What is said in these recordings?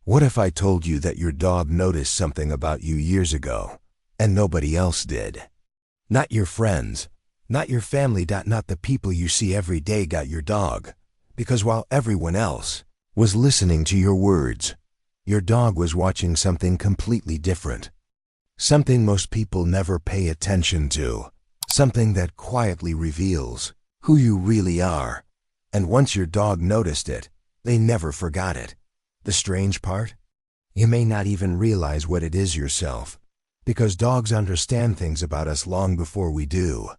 What if I told you that your dog noticed something about you years ago, and nobody else did? Not your friends, not your family, not the people you see every day got your dog, because while everyone else was listening to your words, your dog was watching something completely different. Something most people never pay attention to, something that quietly reveals who you really are. And once your dog noticed it, they never forgot it. The strange part? You may not even realize what it is yourself, because dogs understand things about us long before we do.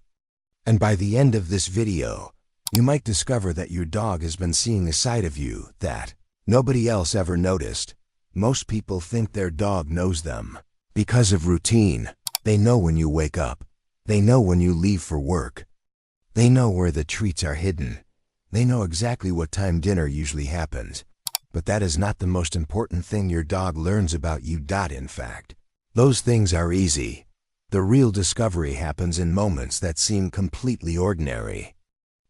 And by the end of this video, you might discover that your dog has been seeing a side of you that nobody else ever noticed. Most people think their dog knows them because of routine. They know when you wake up. They know when you leave for work. They know where the treats are hidden. They know exactly what time dinner usually happens. But that is not the most important thing your dog learns about you. In fact, those things are easy. The real discovery happens in moments that seem completely ordinary.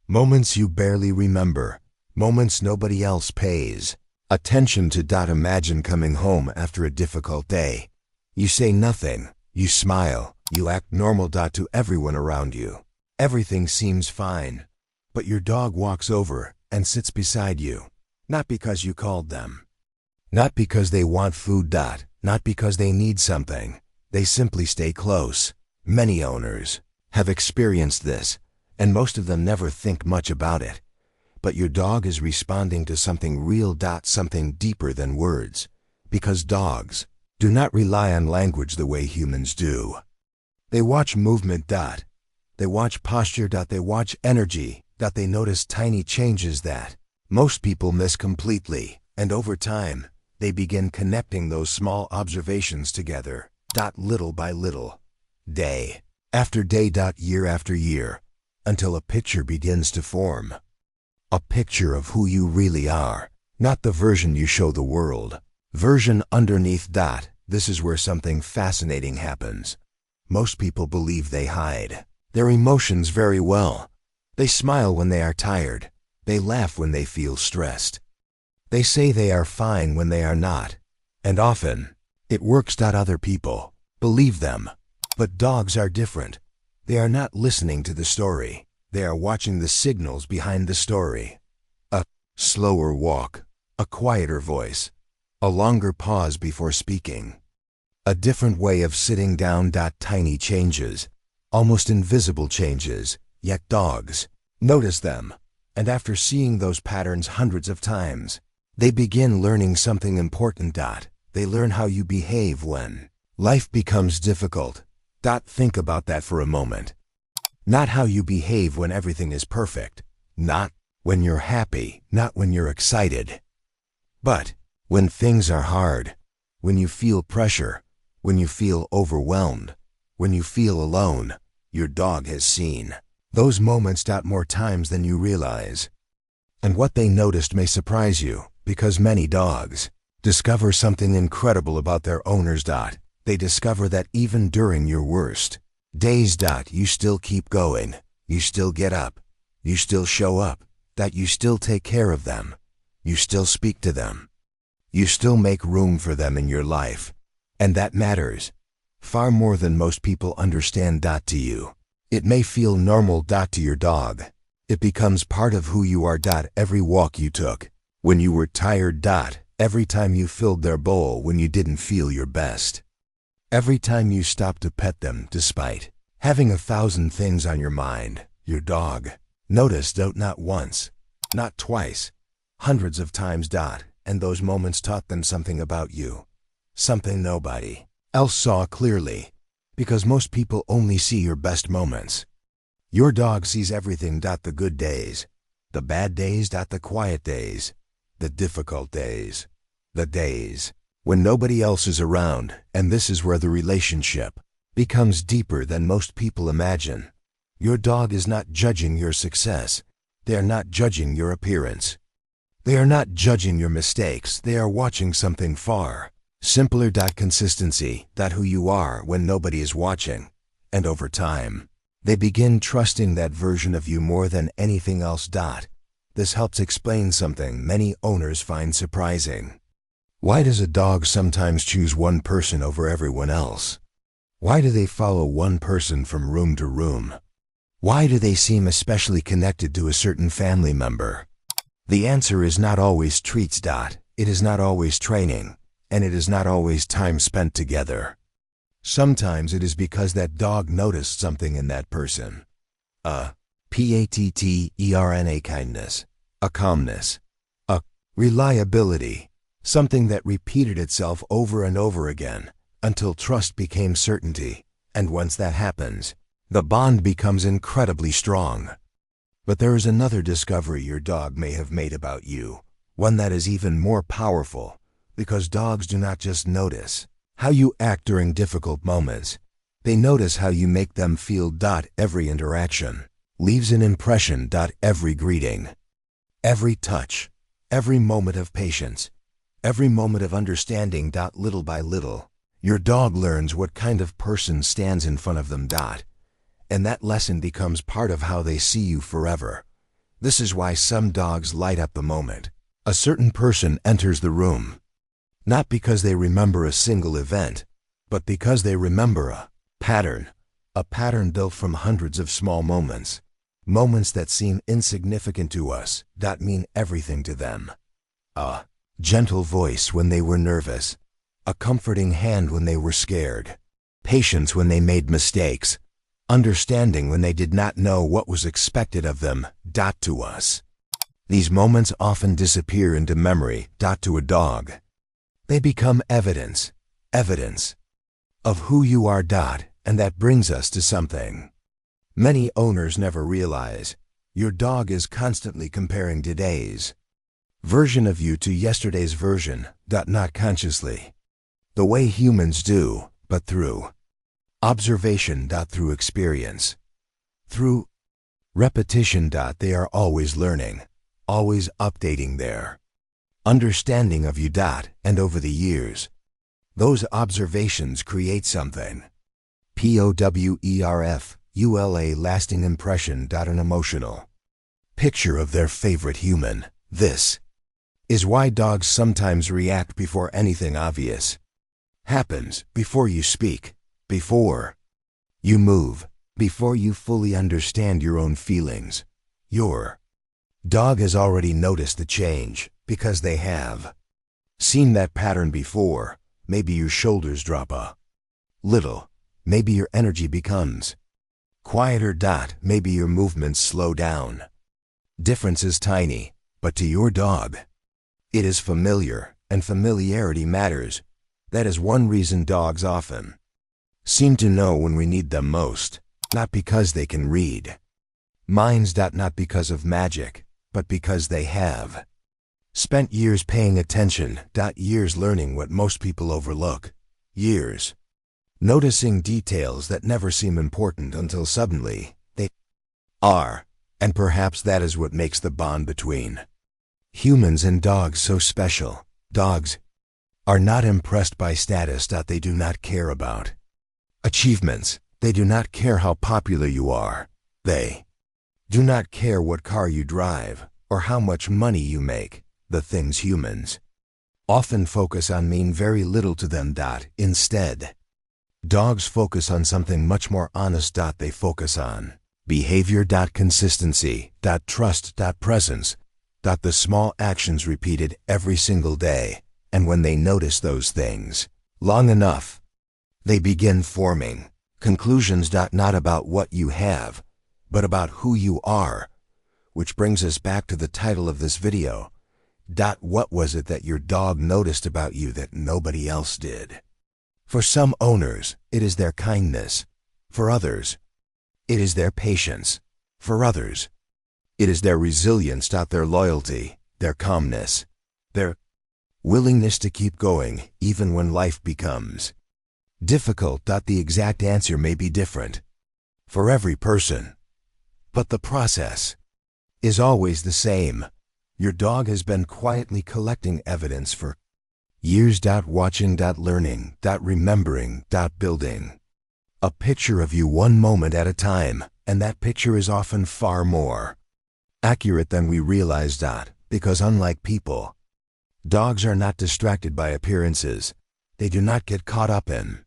Moments you barely remember. Moments nobody else pays attention to. Imagine coming home after a difficult day. You say nothing. You smile. You act normal. To everyone around you. Everything seems fine. But your dog walks over and sits beside you. Not because you called them. Not because they want food. Not because they need something. They simply stay close. Many owners have experienced this, and most of them never think much about it. But your dog is responding to something real. Something deeper than words. Because dogs do not rely on language the way humans do. They watch movement. They watch posture. They watch energy. They notice tiny changes that most people miss completely, and over time, they begin connecting those small observations together, little by little, day after day, year after year, until a picture begins to form. A picture of who you really are, not the version you show the world. Version underneath. This is where something fascinating happens. Most people believe they hide their emotions very well. They smile when they are tired. They laugh when they feel stressed. They say they are fine when they are not. And often, it works. Other people believe them. But dogs are different. They are not listening to the story. They are watching the signals behind the story. A slower walk, a quieter voice, a longer pause before speaking. A different way of sitting down. Tiny changes, almost invisible changes, yet dogs notice them. And after seeing those patterns hundreds of times, they begin learning something important. They learn how you behave when life becomes difficult. Think about that for a moment. Not how you behave when everything is perfect. Not when you're happy. Not when you're excited. But when things are hard. When you feel pressure. When you feel overwhelmed. When you feel alone. Your dog has seen those moments. More times than you realize. And what they noticed may surprise you, because many dogs discover something incredible about their owners. They discover that even during your worst days, you still keep going. You still get up. You still show up. That you still take care of them. You still speak to them. You still make room for them in your life. And that matters far more than most people understand. To you, it may feel normal. To your dog, it becomes part of who you are. Every walk you took when you were tired. Every time you filled their bowl when you didn't feel your best. Every time you stopped to pet them despite having 1,000 things on your mind. Your dog noticed. Not once, not twice, hundreds of times. And those moments taught them something about you. Something nobody else saw clearly. Because most people only see your best moments. Your dog sees everything. The good days, the bad days. The quiet days, the difficult days, the days when nobody else is around. And this is where the relationship becomes deeper than most people imagine. Your dog is not judging your success. They are not judging your appearance. They are not judging your mistakes. They are watching something far simpler. Consistency. Who you are when nobody is watching. And over time, they begin trusting that version of you more than anything else. This helps explain something many owners find surprising. Why does a dog sometimes choose one person over everyone else? Why do they follow one person from room to room? Why do they seem especially connected to a certain family member? The answer is not always treats. It is not always training, and it is not always time spent together. Sometimes it is because that dog noticed something in that person. A pattern, kindness, a calmness, a reliability, something that repeated itself over and over again until trust became certainty, and once that happens, the bond becomes incredibly strong. But there is another discovery your dog may have made about you, one that is even more powerful, because dogs do not just notice how you act during difficult moments. They notice how you make them feel. Every interaction leaves an impression. Every greeting, every touch, every moment of patience, every moment of understanding. Little by little, your dog learns what kind of person stands in front of them. And that lesson becomes part of how they see you forever. This is why some dogs light up the moment a certain person enters the room. Not because they remember a single event, but because they remember a pattern built from hundreds of small moments. Moments that seem insignificant to us, mean everything to them. A gentle voice when they were nervous, a comforting hand when they were scared, patience when they made mistakes, understanding when they did not know what was expected of them. To us, these moments often disappear into memory. To a dog, they become evidence of who you are. And that brings us to something many owners never realize. Your dog is constantly comparing today's version of you to yesterday's version. Not consciously, the way humans do, but through observation. Through experience, through repetition. They are always learning, always updating their understanding of you. And over the years, those observations create something. POWERFULA lasting impression. An emotional picture of their favorite human. This is why dogs sometimes react before anything obvious happens, before you speak, before you move, before you fully understand your own feelings. Your dog has already noticed the change because they have seen that pattern before. Maybe your shoulders drop a little. Maybe your energy becomes quieter. Maybe your movements slow down. Difference is tiny, but to your dog, it is familiar, and familiarity matters. That is one reason dogs often seem to know when we need them most. Not because they can read minds. Not because of magic, but because they have spent years paying attention. Years learning what most people overlook. Years noticing details that never seem important until suddenly they are. And perhaps that is what makes the bond between humans and dogs so special. Dogs are not impressed by status. They do not care about achievements. They do not care how popular you are. They do not care what car you drive or how much money you make. The things humans often focus on mean very little to them. Instead, dogs focus on something much more honest. They focus on behavior. Consistency. Trust. Presence. The small actions repeated every single day. And when they notice those things long enough, they begin forming conclusions. Not about what you have, but about who you are. Which brings us back to the title of this video. What was it that your dog noticed about you that nobody else did? For some owners, it is their kindness. For others, it is their patience. For others, it is their resilience. Their loyalty, their calmness, their willingness to keep going even when life becomes difficult. The exact answer may be different for every person, but the process is always the same. Your dog has been quietly collecting evidence for years. Watching. Learning. Remembering. Building a picture of you one moment at a time, and that picture is often far more accurate than we realize. Because unlike people, Dogs are not distracted by appearances. They do not get caught up in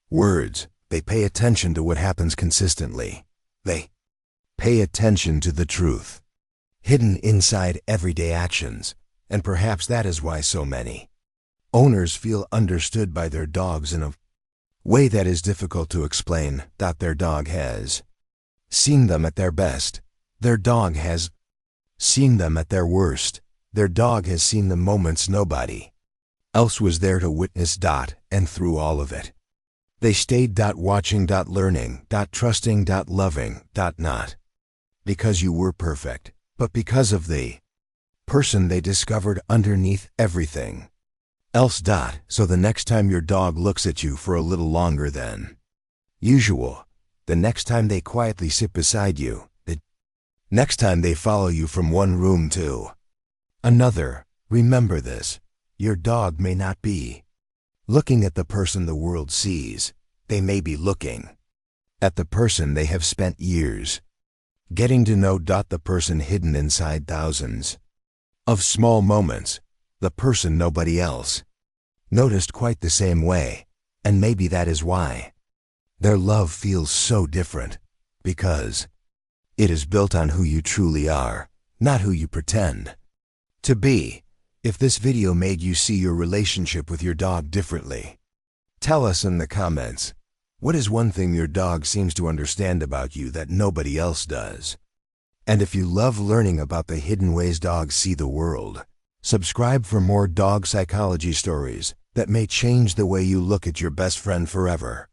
words. They pay attention to what happens consistently. They pay attention to the truth hidden inside everyday actions, and perhaps that is why so many owners feel understood by their dogs in a way that is difficult to explain. Their dog has seen them at their best. Their dog has seen them at their worst. Their dog has seen the moments nobody else was there to witness. And through all of it, they stayed. Watching. Learning. Trusting. Loving. Not because you were perfect, but because of the person they discovered underneath everything else. So the next time your dog looks at you for a little longer than usual, the next time they quietly sit beside you, the next time they follow you from one room to another, remember this: your dog may not be looking at the person the world sees. They may be looking at the person they have spent years getting to know. The person hidden inside thousands of small moments, the person nobody else noticed quite the same way. And maybe that is why their love feels so different, because it is built on who you truly are, not who you pretend to be. If this video made you see your relationship with your dog differently, tell us in the comments. What is one thing your dog seems to understand about you that nobody else does? And if you love learning about the hidden ways dogs see the world, subscribe for more dog psychology stories that may change the way you look at your best friend forever.